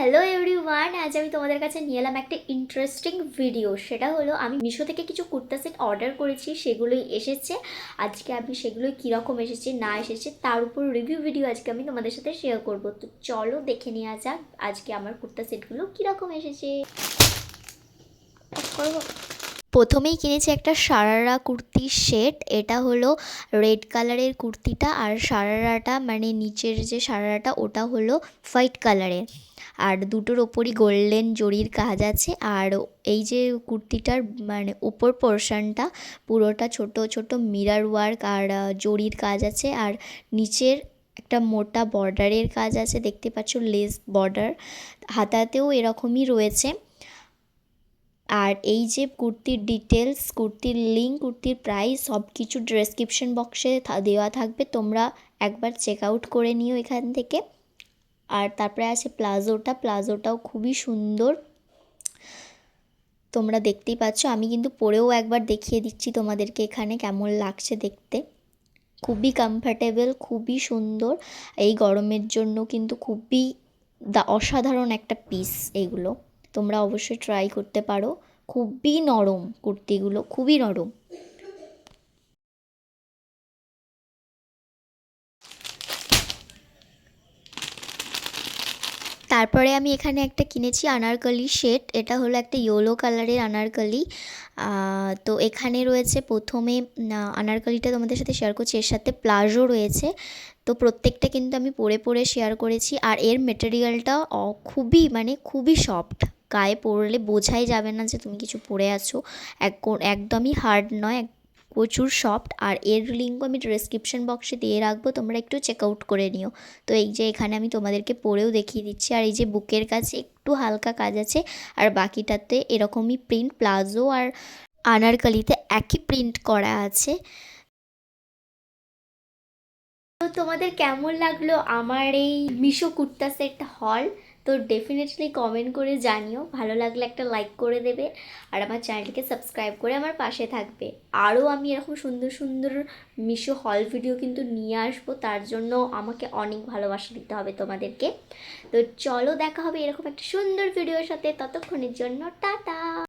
Hello everyone, আজ আমি তোমাদের কাছে নিয়ে এলাম একটা ইন্টারেস্টিং ভিডিও। সেটা হলো আমি মিশো থেকে কিছু কুর্তা সেট অর্ডার করেছি, সেগুলোই এসেছে। আজকে আমি সেগুলোই কীরকম এসেছে না এসেছে তার উপর রিভিউ ভিডিও আজকে আমি তোমাদের সাথে শেয়ার করব। তো চলো দেখে নেওয়া যাক আজকে আমার কুর্তা সেটগুলো কীরকম এসেছে। প্রথমেই কিনেছি একটা সারারা কুর্তির সেট। এটা হলো রেড কালারের কুর্তিটা, আর সারারাটা মানে নিচের যে সারারাটা ওটা হলো হোয়াইট কালারের, আর দুটোর ওপরই গোল্ডেন জরির কাজ আছে। আর এই যে কুর্তিটার মানে উপর পোর্শনটা পুরোটা ছোট ছোট মিরর ওয়ার্ক আর জরির কাজ আছে, আর নিচের একটা মোটা বর্ডারের কাজ আছে, দেখতে পাচ্ছ লেস বর্ডার। হাতাতেও এরকমই রয়েছে। আর এই যে কুর্তির ডিটেলস, কুর্তির লিঙ্ক, কুর্তির প্রাইস সব কিছু ডেসক্রিপশন বক্সে দেওয়া থাকবে, তোমরা একবার চেক আউট করে নিও এখান থেকে। আর তারপরে আছে প্লাজোটাও খুবই সুন্দর, তোমরা দেখতেই পাচ্ছ। আমি কিন্তু পরেও একবার দেখিয়ে দিচ্ছি তোমাদেরকে এখানে কেমন লাগছে দেখতে। খুবই কমফর্টেবল, খুবই সুন্দর, এই গরমের জন্য কিন্তু খুবই অসাধারণ একটা পিস। এইগুলো তোমরা অবশ্যই ট্রাই করতে পারো, খুবই নরম কুর্তিগুলো, খুবই নরম। তারপরে আমি এখানে একটা কিনেছি আনারকলি সেট। এটা হলো একটা ইয়েলো কালারের আনারকলি। তো এখানে রয়েছে প্রথমে আনারকলিটা তোমাদের সাথে শেয়ার করছি, এর সাথে প্লাজো রয়েছে। তো প্রত্যেকটা কিন্তু আমি পরে পরে শেয়ার করেছি। আর এর মেটেরিয়ালটা খুবই মানে খুবই সফট, গায়ে পরলে বোঝাই যাবে না যে তুমি কিছু পরে আছো। একদমই হার্ড নয়, প্রচুর সফট। আর এর লিঙ্কও আমি ডেসক্রিপশন বক্সে দিয়ে রাখবো, তোমরা একটু চেক আউট করে নিও। তো এই যে এখানে আমি তোমাদেরকে পরেও দেখিয়ে দিচ্ছি। আর এই যে বুকের কাছে একটু হালকা কাজ আছে, আর বাকিটাতে এরকমই প্রিন্ট, প্লাজো আর আনারকলিতে একই প্রিন্ট করা আছে। তো তোমাদের কেমন লাগলো আমার এই মিশো কুর্তা সেট হল? তো ডেফিনেটলি কমেন্ট করে জানিও, ভালো লাগলে একটা লাইক করে দেবে, আর আমার চ্যানেলটিকে সাবস্ক্রাইব করে আমার পাশে থাকবে। আরও আমি এরকম সুন্দর সুন্দর মিশো হল ভিডিও কিন্তু নিয়ে আসবো, তার জন্য আমাকে অনেক ভালোবাসা দিতে হবে তোমাদেরকে। তো চলো দেখা হবে এরকম একটা সুন্দর ভিডিওর সাথে, ততক্ষণের জন্য টাটা।